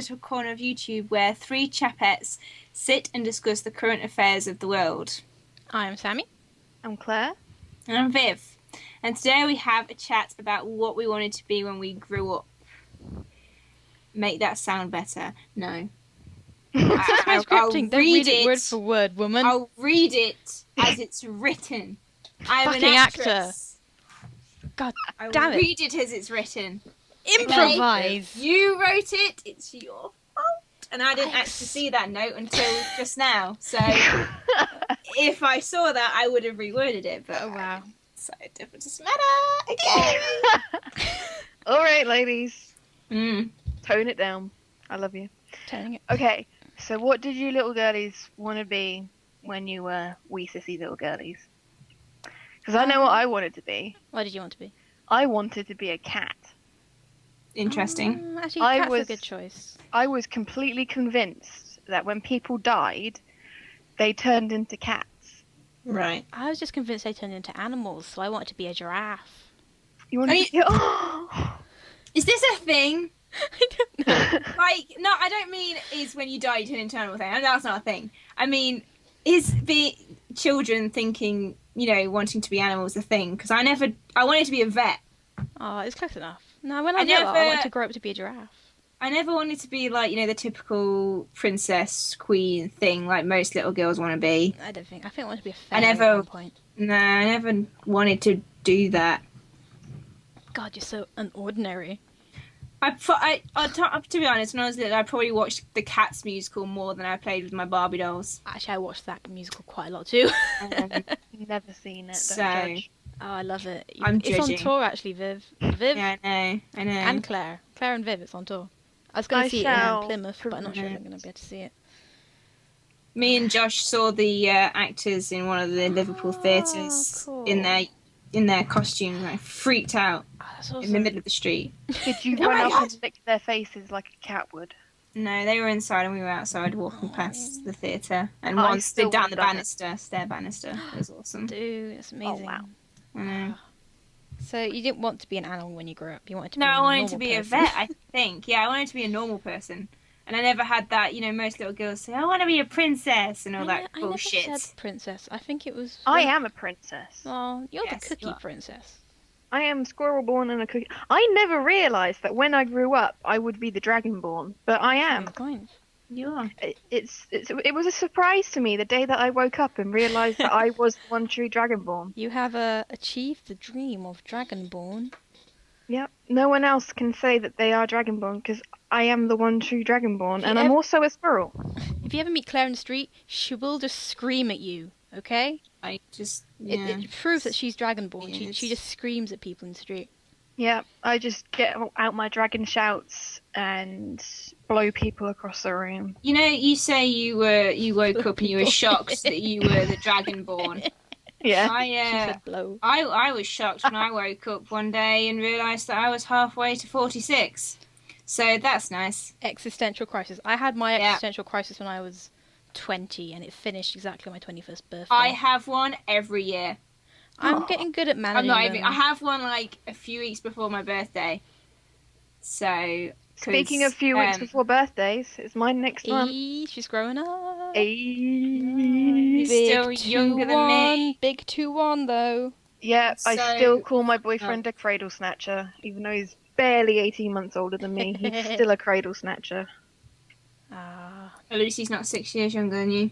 little corner of YouTube where three Chappettes sit and discuss the current affairs of the world. I'm Sammy. I'm Claire. And I'm Viv. And today we have a chat about what we wanted to be when we grew up. Make that sound better. No. I'll Don't read it word for word, woman. I'll read it as it's written. I'm Fucking an actress. God I damn will it. read it as it's written. Improvise. Okay? You wrote it. It's your fault. And I didn't actually see that note until just now. So if I saw that, I would have reworded it. But Oh, wow. so it doesn't matter. Okay. All right, ladies. Mm. Tone it down. I love you. Turning it. Okay, so what did you little girlies want to be when you were wee sissy little girlies? Because I know what I wanted to be. What did you want to be? I wanted to be a cat. Interesting. Actually, I cat's was- a good choice. I was completely convinced that when people died, they turned into cats. Right. I was just convinced they turned into animals, so I wanted to be a giraffe. You want to Are be... Oh! Is this a thing? I don't know. Like, no, I don't mean is when you die you turn into an animal thing. That's not a thing. I mean, is the children thinking, wanting to be animals a thing? Because I wanted to be a vet. Oh, it's close enough. No, when I I grew up, I never- wanted to grow up to be a giraffe. I never wanted to be like, the typical princess, queen thing like most little girls want to be. I think I wanted to be a I fairy never- at one point. No, I never wanted to do that. God, you're so unordinary. To be honest, when I was little, I probably watched the Cats musical more than I played with my Barbie dolls. Actually, I watched that musical quite a lot too. Never seen it. Don't So- judge. Oh, I love it. I'm It's on judging. tour actually, Viv. Viv Yeah, I know. and Claire. Claire and Viv, it's on tour. I was going I to see it shall in Plymouth, but I'm not sure if I'm promote. going to be able to see it. Me and Josh saw the actors in one of the Liverpool theatres cool. in their costumes, and I freaked out Oh, that's in the awesome. middle of the street. Did you Oh run my up God. and lick their faces like a cat would? No, they were inside and we were outside walking past the theatre, and I one still stood down the would've done it. stair banister. It was awesome. Dude, that's amazing. wow. I know. So you didn't want to be an animal when you grew up. You wanted to No, be I a wanted normal to be a person. vet, I think. Yeah, I wanted to be a normal person. And I never had that, most little girls say, I want to be a princess and all that I bullshit. never said princess. I think it was. I am a princess. Oh, you're Yes, the cookie you are. princess. I am squirrel born and a cookie. I never realised that when I grew up, I would be the dragonborn, but I am. Good point. You are. It was a surprise to me the day that I woke up and realised that I was the one true dragonborn. You have achieved the dream of dragonborn. Yep. No one else can say that they are dragonborn because I am the one true dragonborn, and Yeah. I'm also a squirrel. If you ever meet Claire in the street, she will just scream at you. Okay? I just, It proves that she's dragonborn. Yes. She just screams at people in the street. Yeah, I just get out my dragon shouts and blow people across the room. You say you woke up and you were People. shocked that you were the dragonborn. Yeah. She said blow. I was shocked when I woke up one day and realised that I was halfway to 46. So that's nice. Existential crisis. I had my Yeah. existential crisis when I was 20, and it finished exactly on my 21st birthday. I have one every year. I'm getting good at I'm managing not even. them. I have one like a few weeks before my birthday. So. 'cause, Speaking of few weeks before birthdays, it's mine next month. She's growing up. He's Hey. still younger than me. Big 2-1 though. Yeah, I So- still call my boyfriend a cradle snatcher, even though he's barely 18 months older than me. He's still a cradle snatcher. Ah, Lucy's not 6 years younger than you.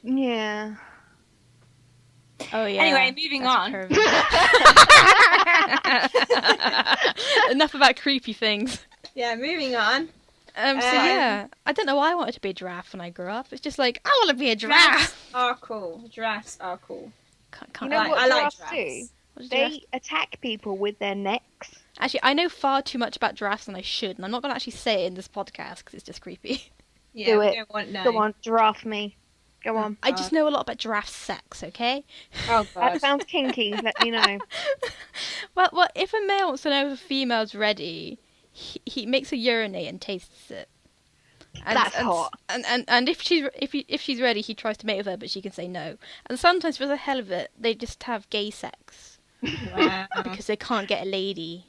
Yeah. oh yeah. Anyway, moving that's on. pervy. Enough about creepy things. Yeah, moving on. Yeah, I don't know why I wanted to be a giraffe when I grew up. It's just like I want to be a giraffe. Are cool. Giraffes are cool. Can't You know like- what I like giraffes do? giraffes. What's a giraffe? They attack people with their necks. Actually, I know far too much about giraffes than I should, and I'm not going to actually say it in this podcast because it's just creepy. Yeah, Do we it. don't want no. Go on, giraffe me. Go on. I just know a lot about giraffe sex, okay? Oh That god. sounds kinky, let me know. Well, if a male wants to know if a female's ready, he makes her urinate and tastes it. That's hot. And if she's ready, he tries to mate with her, but she can say no. And sometimes, for the hell of it, they just have gay sex Wow. because they can't get a lady.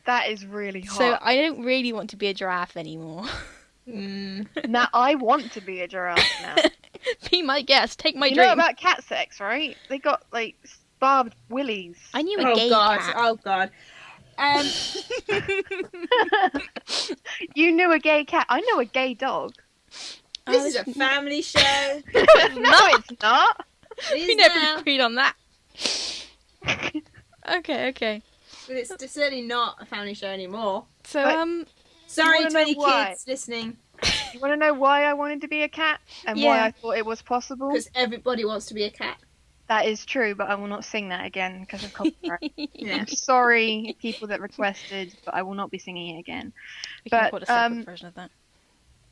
That is really hot. So I don't really want to be a giraffe anymore. Now I want to be a giraffe now. Be my guest. Take my You dream. know about cat sex, right? They got like barbed willies. I knew a Oh gay God! cat. Oh God! You knew a gay cat. I know a gay dog. This is a family show. No, it's not. It We is never now, agreed on that. Okay. but it's certainly not a family show anymore. So But- Sorry wanna to know any why? kids listening, You want to know why I wanted to be a cat and why Yeah. I thought it was possible? because everybody wants to be a cat. That is true, but I will not sing that again because of copyright. Yeah. I'm sorry, people that requested, but I will not be singing it again. We can But, record a separate version of that.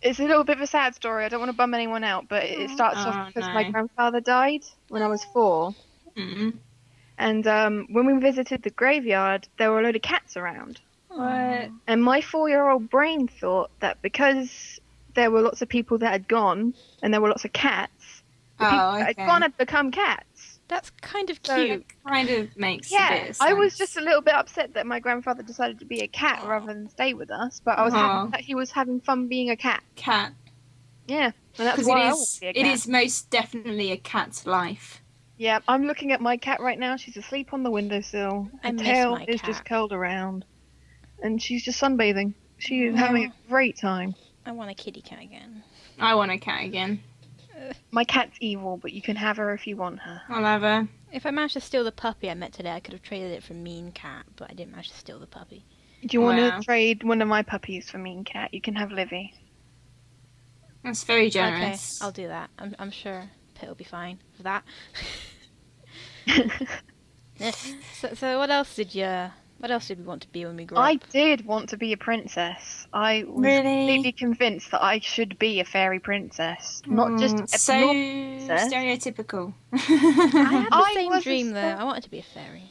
It's a little bit of a sad story. I don't want to bum anyone out, but it starts off because my no. grandfather died when I was 4. Mm. And when we visited the graveyard, there were a load of cats around. What? And my 4-year-old brain thought that because there were lots of people that had gone and there were lots of cats, the people that had gone had become cats. That's kind of So- cute. It kind of makes a Yeah, bit of I was sense. just a little bit upset that my grandfather decided to be a cat rather than stay with us, but I was happy that he was having fun being a cat. cat Yeah, and that's because why I want to be a it cat. is most definitely a cat's life. Yeah, I'm looking at my cat right now. She's asleep on the windowsill. I Her miss tail my is cat. just curled around, and she's just sunbathing. She is having a great time. I want a kitty cat again. I want a cat again. My cat's evil, but you can have her if you want her. I'll have her. If I managed to steal the puppy I met today, I could have traded it for Mean Cat, but I didn't manage to steal the puppy. Do you want Wow. to trade one of my puppies for Mean Cat? You can have Livy. That's very generous. Okay, I'll do that. I'm sure Pit will be fine for that. So what else did we want to be when we grew I up? did want to be a princess. I was Really? completely convinced that I should be a fairy princess, not just a so normal princess. stereotypical. I had the I same wasn't dream though. so- I wanted to be a fairy.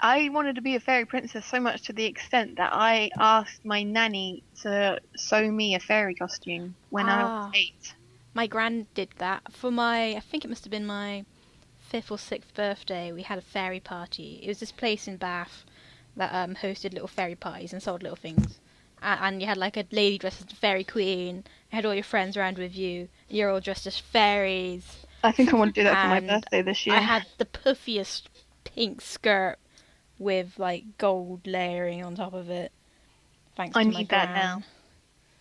I wanted to be a fairy princess so much to the extent that I asked my nanny to sew me a fairy costume when I was 8. My gran did that for my. I think it must have been my 5th or 6th birthday. We had a fairy party. It was this place in Bath that hosted little fairy parties and sold little things. And you had like a lady dressed as the fairy queen. You had all your friends around with you. You're all dressed as fairies. I think I want to do that for my And birthday this year. I had the puffiest pink skirt with like gold layering on top of it. Thanks I to my need that gran. now.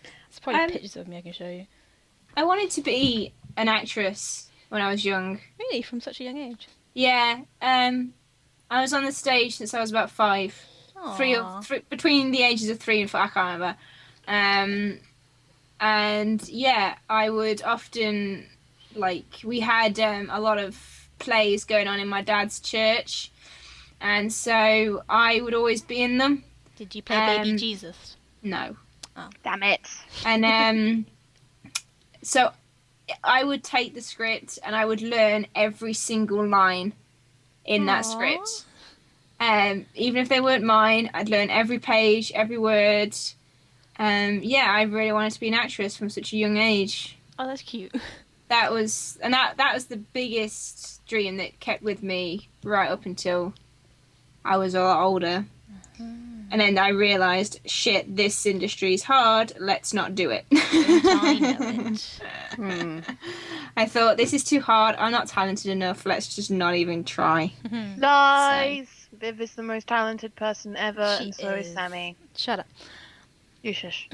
There's probably Um, pictures of me I can show you. I wanted to be an actress when I was young. Really, from such a young age. Yeah, I was on the stage since I was about 5. Aww. Between the ages of 3 and 4, I can't remember. And yeah, I would often, like, we had a lot of plays going on in my dad's church, and so I would always be in them. Did you play Baby Um, Jesus? No. Damn it. And so I would take the script and I would learn every single line in that Aw. script. Even if they weren't mine, I'd learn every page, every word. Yeah, I really wanted to be an actress from such a young age. Oh, that's cute. That was the biggest dream that kept with me right up until I was a lot older. And then I realised, shit, this industry's hard, let's not do it. I know it. I thought, this is too hard, I'm not talented enough, let's just not even try. Lies. Viv is the most talented person ever, She and so is is. Sammy. Shut up. You shush.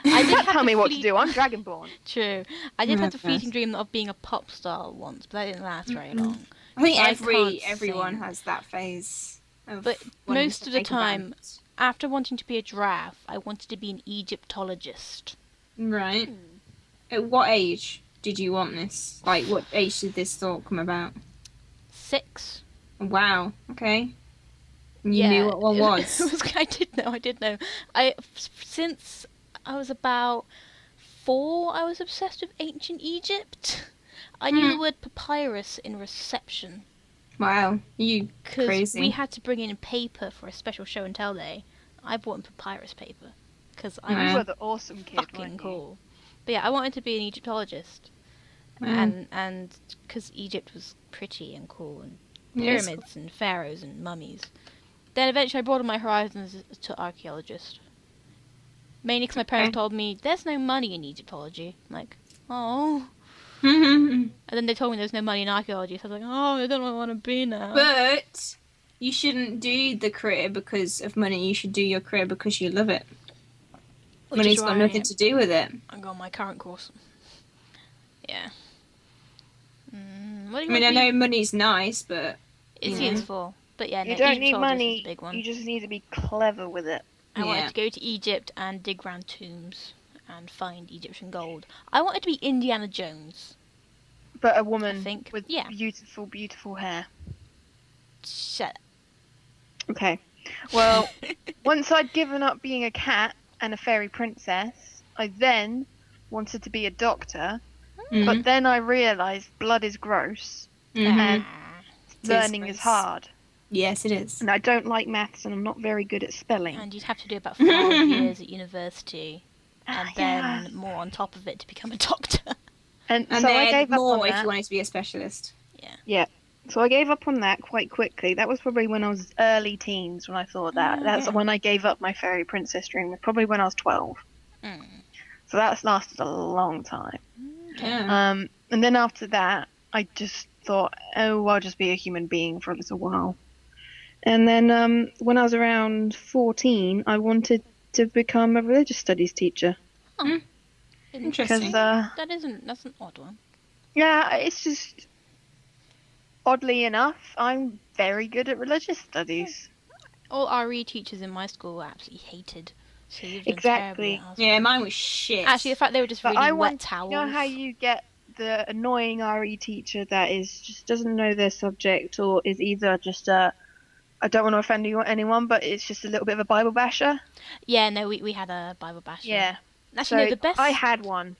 I did Don't have tell the me what to fleet- do. I'm Dragonborn. True. I did have the Yes. fleeting dream of being a pop star once, but that didn't last very long. I think I can't everyone sing. has that phase. Of But wanting most to of the make a time- band. After wanting to be a giraffe, I wanted to be an Egyptologist. Right. At what age did you want this? Like, what age did this thought come about? 6. Wow. Okay. You knew what one was. I did know. Since I was about 4, I was obsessed with ancient Egypt. I knew the word papyrus in reception. Wow. You Because crazy. we had to bring in paper for a special show and tell day. I bought in papyrus paper. Because I Wow. was You were the awesome kid, fucking weren't you? cool. But yeah, I wanted to be an Egyptologist. Wow. And because Egypt was pretty and cool, and Yes. pyramids and pharaohs and mummies. Then eventually I broadened my horizons to archaeologist. Mainly because my parents told me, there's no money in Egyptology. I'm like, oh. And then they told me there's no money in archaeology, so I was like, oh, I don't know what I want to be now. But you shouldn't do the career because of money. You should do your career because you love it. Money's got nothing to do with it. I got my current course. Yeah. I mean, I know money's nice, but... It's useful. But yeah, you don't need money. money, you just need to be clever with it. I wanted to go to Egypt and dig around tombs and find Egyptian gold. I wanted to be Indiana Jones. But a woman with beautiful, beautiful hair. Shut up. Okay. Well, once I'd given up being a cat and a fairy princess, I then wanted to be a doctor. But then I realised blood is gross and learning is hard. Yes, it is. And I don't like maths and I'm not very good at spelling. And you'd have to do about 5 years at university and then more on top of it to become a doctor. And so then I gave up more on if that. you wanted to be a specialist. Yeah. So I gave up on that quite quickly. That was probably when I was early teens when I thought that. That's when I gave up my fairy princess dream. Probably when I was 12. So that's lasted a long time. And then after that, I just thought, oh, I'll just be a human being for a little while. And then when I was around 14, I wanted to become a religious studies teacher. Oh, interesting. That's an odd one. Yeah, it's just, oddly enough, I'm very good at religious studies. All RE teachers in my school were absolutely hated. So you've done Exactly. Yeah, mine was shit. Actually, the fact they were just really wet towels. You know how you get the annoying RE teacher that is just doesn't know their subject, or is either just I don't want to offend anyone, but it's just a little bit of a Bible basher? Yeah, no, we had a Bible basher. Yeah. Actually, no, the best... I had one.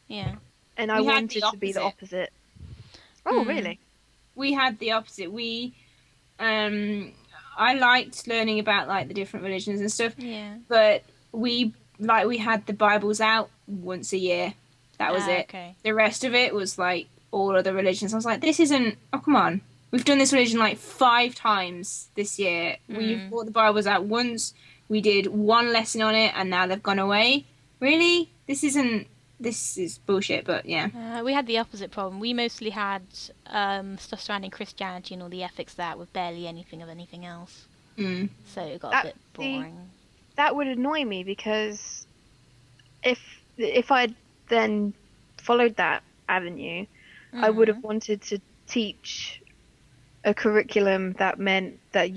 Yeah. And I wanted to be the opposite. Oh, really? We had the opposite. I liked learning about like the different religions and stuff. Yeah. But we had the Bibles out once a year. That was it. Okay. The rest of it was like all other religions. I was like, this isn't. Oh, come on. We've done this religion like 5 times this year. We've brought the Bibles out once. We did 1 lesson on it, and now they've gone away. Really? This is bullshit. But yeah. We had the opposite problem. We mostly had stuff surrounding Christianity and all the ethics that, with barely anything of anything else. So it got a bit boring. That would annoy me because if I'd then followed that avenue, I would have wanted to teach a curriculum that meant that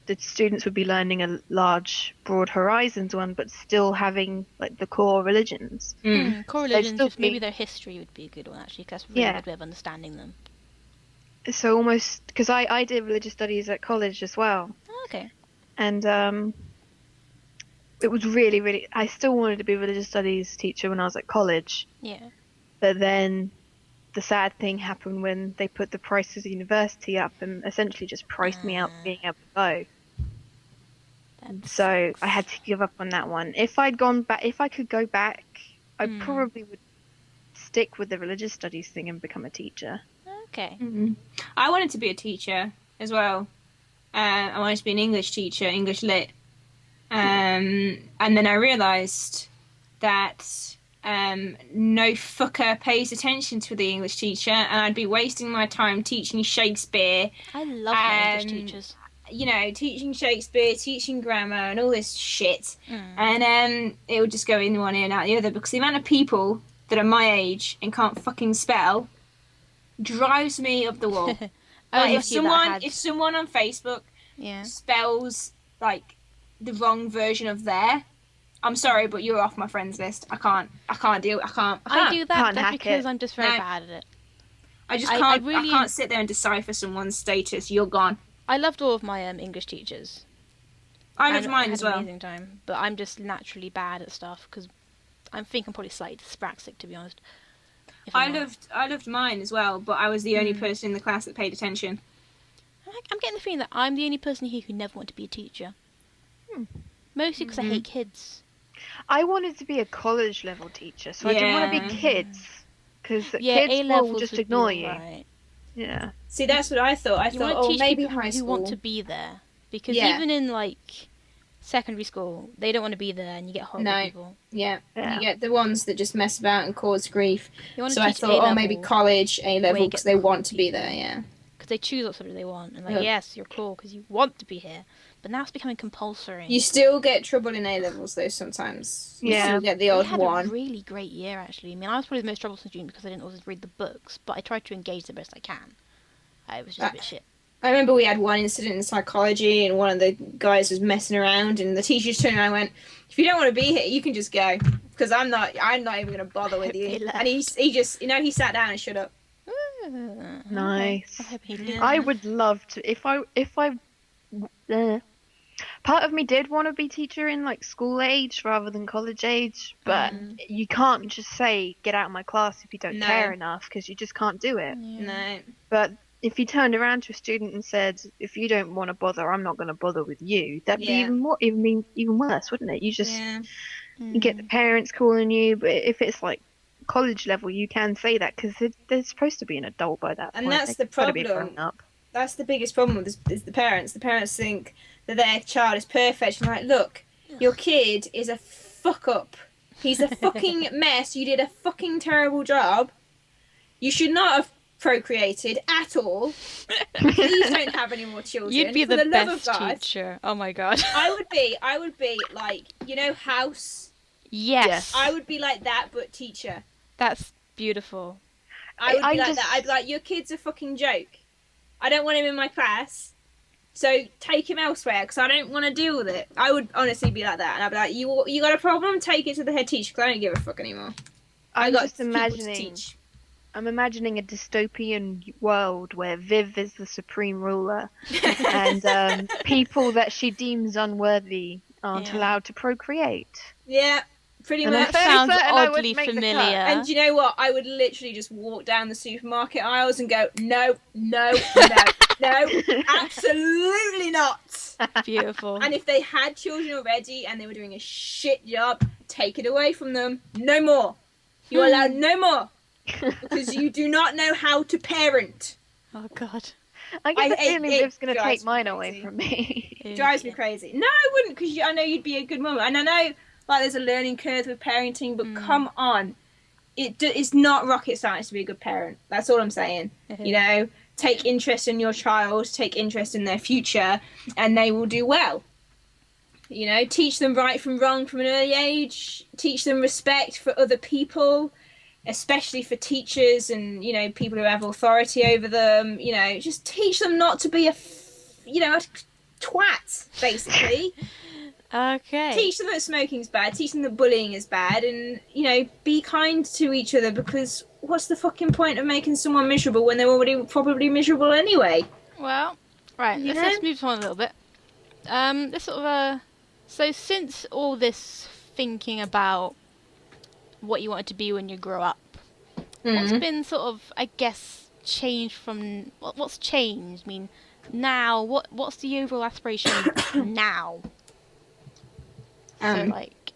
the students would be learning a large, broad horizons one, but still having like the core religions. Core religions, just maybe their history would be a good one actually, because that's really a good way of understanding them. So almost, because I did religious studies at college as well. Oh, okay. And it was really, really, I still wanted to be a religious studies teacher when I was at college. Yeah. But then the sad thing happened when they put the prices of university up and essentially just priced me out of being able to go. So I had to give up on that one. If I could go back, I probably would stick with the religious studies thing and become a teacher. Okay. I wanted to be a teacher as well. I wanted to be an English teacher, English lit. And then I realised that no fucker pays attention to the English teacher, and I'd be wasting my time teaching Shakespeare. I love my English teachers. You know, teaching Shakespeare, teaching grammar, and all this shit. And it would just go in one ear and out the other, because the amount of people that are my age and can't fucking spell drives me up the wall. Like, if someone on Facebook spells like the wrong version of there, I'm sorry, but you're off my friends list. I can't deal. I can't. I do that because I'm just very bad at it. I just can't. I can't sit there and decipher someone's status. You're gone. I loved all of my English teachers. I loved mine as well. Amazing time, but I'm just naturally bad at stuff because I think I'm probably slightly dyspraxic, to be honest. I loved mine as well, but I was the only person in the class that paid attention. I'm getting the feeling that I'm the only person here who never wanted to be a teacher. Mostly because I hate kids. I wanted to be a college level teacher, so I didn't want to be kids, because kids will just ignore you. Right. Yeah. See, that's what I thought. I thought, maybe high school. You want to be there. Because Yeah. even in like secondary school, they don't want to be there, and you get horrible No. people. Yeah. Yeah. You get the ones that just mess about and cause grief. You want to So I teach thought, oh, maybe A-level, college, where A-level, you because get they the want to cool be people. there, yeah. because they choose what subject they want, and like, Yeah. yes, you're cool because you want to be here. But now it's becoming compulsory. You still get trouble in A-levels, though, sometimes. You Yeah. still get the We odd had one. a really great year, actually. I mean, I was probably the most troublesome student because I didn't always read the books, but I tried to engage the best I can. It was just a bit shit. I remember we had one incident in psychology, and one of the guys was messing around, and the teacher just turned around and went, "If you don't want to be here, you can just go, because I'm not even going to bother with He you." left. And he just, he sat down and shut up. Nice. I hope he did. Yeah. I would love to if I part of me did want to be teacher in like school age rather than college age, but you can't just say get out of my class if you don't No. care enough, because you just can't do it. Yeah. No. But if you turned around to a student and said, if you don't want to bother, I'm not going to bother with you, that'd be Yeah. even worse, wouldn't it? You just Yeah. you get the parents calling you. But if it's like college level, you can say that because they're supposed to be an adult by that And point. that's They've the gotta be problem. grown up. That's the biggest problem with this, is the parents. The parents think that their child is perfect. And like, look, your kid is a fuck up. He's a fucking mess. You did a fucking terrible job. You should not have procreated at all. Please don't have any more children. You'd be For the love best of God. teacher. Oh my god. I would be like, House. Yes. I would be like that, but teacher. That's beautiful. I would be I like just- that. I'd be like, your kid's a fucking joke. I don't want him in my class. So take him elsewhere because I don't want to deal with it. I would honestly be like that, and I'd be like, you got a problem? Take it to the head teacher because I don't give a fuck anymore. I'm got just people to imagining. teach. I'm imagining a dystopian world where Viv is the supreme ruler, and people that she deems unworthy aren't Yeah. allowed to procreate. Yeah, pretty And I'm much. fairly Sounds certain I would oddly make the cut. familiar. And do you know what? I would literally just walk down the supermarket aisles and go, no, no, no, no, absolutely not. Beautiful. And if they had children already and they were doing a shit job, take it away from them. No more. You are allowed no more. Because you do not know how to parent. Oh god. I get the it feeling Viv's going to drives take mine me away crazy. from me. It drives me crazy. No, I wouldn't, because I know you'd be a good mum. And I know like there's a learning curve with parenting, but come on. It's not rocket science to be a good parent. That's all I'm saying. Take interest in your child, take interest in their future, and they will do well. Teach them right from wrong from an early age. Teach them respect for other people, especially for teachers and, people who have authority over them. Just teach them not to be a twat, basically. Okay. Teach them that smoking's bad, teach them that bullying is bad, and, be kind to each other, because what's the fucking point of making someone miserable when they're already probably miserable anyway? Well, right, let's move on a little bit. This sort of so since all this thinking about what you wanted to be when you grow up, what's been sort of, I guess, changed from what's changed? I mean, now what's the overall aspiration now? So like,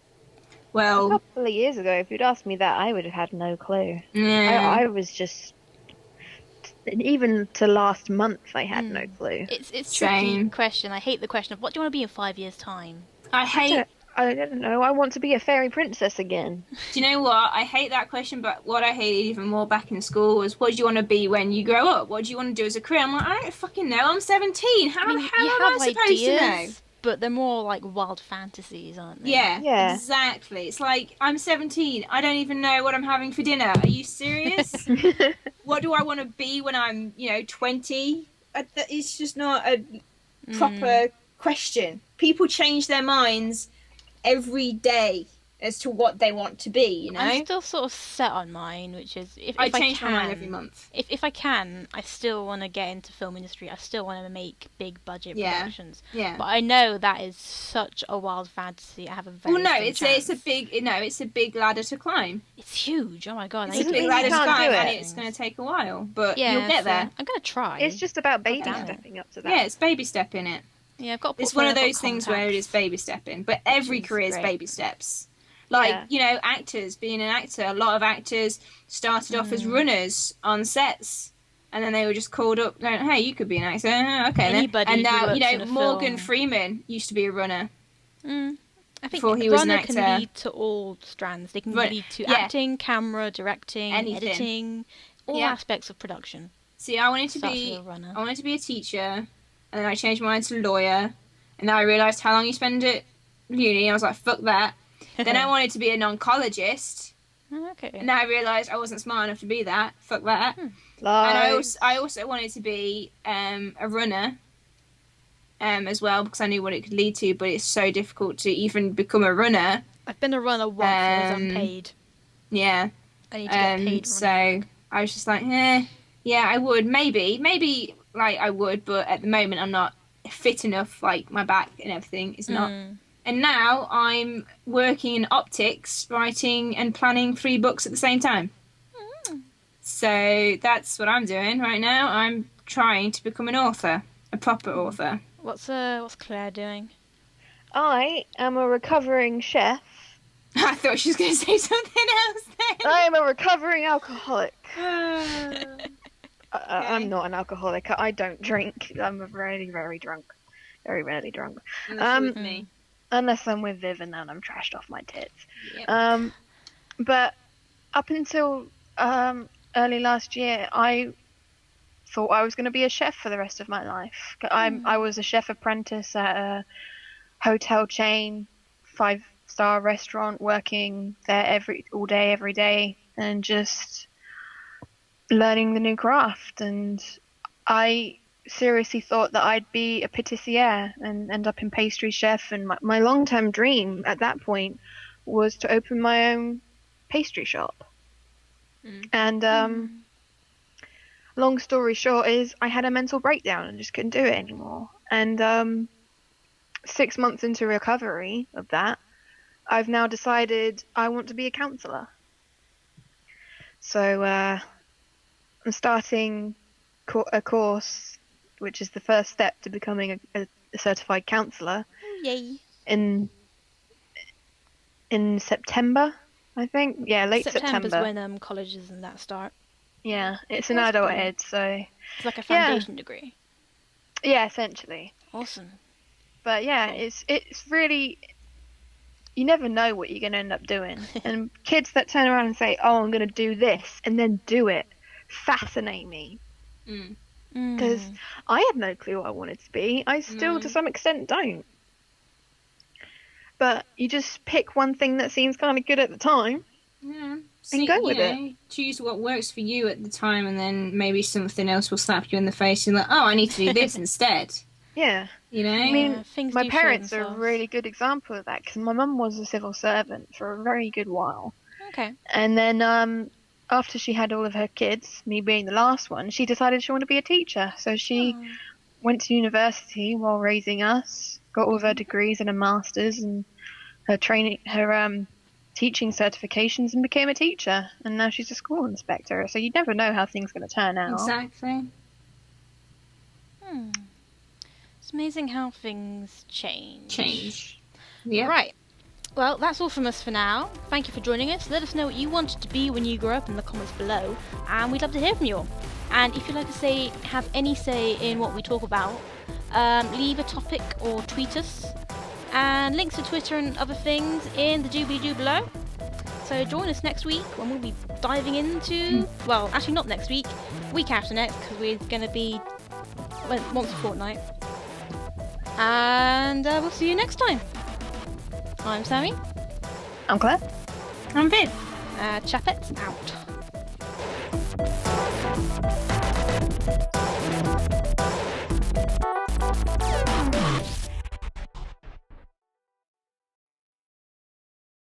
Well, A couple of years ago, if you'd asked me that, I would have had no clue. yeah. I was just, even to last month, I had no clue. it's a tricky Shame. question. I hate the question of what do you want to be in 5 years' time? I hate. I don't know. I want to be a fairy princess again. Do you know what? I hate that question, but what I hated even more back in school was, what do you want to be when you grow up? What do you want to do as a career? I'm like, I don't fucking know. I'm 17. How the hell you am have I supposed to know? ideas, but they're more like wild fantasies, aren't they? Yeah, exactly. It's like, I'm 17. I don't even know what I'm having for dinner. Are you serious? What do I want to be when I'm, 20? It's just not a proper question. People change their minds every day as to what they want to be, I'm still sort of set on mine, which is if I I change can, my mind every month. If I can, I still want to get into film industry. I still want to make big budget productions. Yeah. But I know that is such a wild fantasy. I have a very Well, no, slim it's chance. a big ladder to climb. It's huge. Oh my god! It's I a need big to ladder to can't climb, do and it. it's going to take a while, but yeah, you'll get so there. I'm gonna try. It's just about baby damn it. stepping up to that. Yeah, it's baby stepping it. yeah, I've got. A It's one of portfolio, I've those got things where it is contacts. baby stepping, but every is career is great. baby steps. Like, Yeah. actors, being an actor, a lot of actors started off as runners on sets. and then they were just called up going, hey, you could be an actor. Okay, then. Anybody And who now, works in a Morgan film. Freeman used to be a runner. I think Before he was an runner actor. can lead to all strands. They can lead to acting, camera, directing, Anything. editing, all aspects of production. See, I wanted to be a teacher, and then I changed my mind to lawyer, and then I realised how long you spend at uni. I was like, fuck that. Then I wanted to be an oncologist. Okay. And now I realised I wasn't smart enough to be that. Fuck that. And I also wanted to be a runner as well, because I knew what it could lead to, but it's so difficult to even become a runner. I've been a runner once and was unpaid. Yeah. I need to get paid. So I was just like, yeah, I would. Maybe like I would, but at the moment I'm not fit enough, like my back and everything is not. And now I'm working in optics, writing and planning 3 books at the same time. So that's what I'm doing right now. I'm trying to become an author, a proper author. What's Claire doing? I am a recovering chef. I thought she was going to say something else then. I am a recovering alcoholic. I'm not an alcoholic. I don't drink. I'm very, very drunk. Very rarely drunk. With me. Unless I'm with Viv and then I'm trashed off my tits. Yep. But up until early last year, I thought I was going to be a chef for the rest of my life. I was a chef apprentice at a hotel chain, 5-star restaurant, working there all day, every day, and just learning the new craft. And I seriously thought that I'd be a patissiere and end up in pastry chef. And my long-term dream at that point was to open my own pastry shop. And long story short is I had a mental breakdown and just couldn't do it anymore. And 6 months into recovery of that, I've now decided I want to be a counsellor. So I'm starting a course, which is the first step to becoming a certified counsellor. Yay! In September, I think. Yeah, late September's September. when colleges and that start. Yeah, it's an adult ed, so it's like a foundation degree. Yeah, essentially. Awesome. But yeah, it's really, you never know what you're going to end up doing. And kids that turn around and say, oh, I'm going to do this, and then do it, fascinate me. Because I had no clue what I wanted to be. I still, to some extent, don't. But you just pick one thing that seems kind of good at the time. Yeah. And go with it. Choose what works for you at the time, and then maybe something else will slap you in the face. And you're like, oh, I need to do this instead. Yeah. You know? I mean, my parents are a themselves. really good example of that, because my mum was a civil servant for a very good while. Okay. And then after she had all of her kids, me being the last one, she decided she wanted to be a teacher. So she went to university while raising us, got all of her degrees and a master's and her teaching certifications, and became a teacher. And now she's a school inspector. So you never know how things are going to turn out. Exactly. It's amazing how things change. Yeah. Right. Well, that's all from us for now. Thank you for joining us. Let us know what you wanted to be when you grew up in the comments below, and we'd love to hear from you all. And if you'd like to have any say in what we talk about, leave a topic or tweet us. And links to Twitter and other things in the doobly-doo below. So join us next week when we'll be diving into, well, actually not next week, week after next, because we're going to be once a fortnight. And we'll see you next time. I'm Sammy. I'm Claire. I'm Viv. Chappettes out.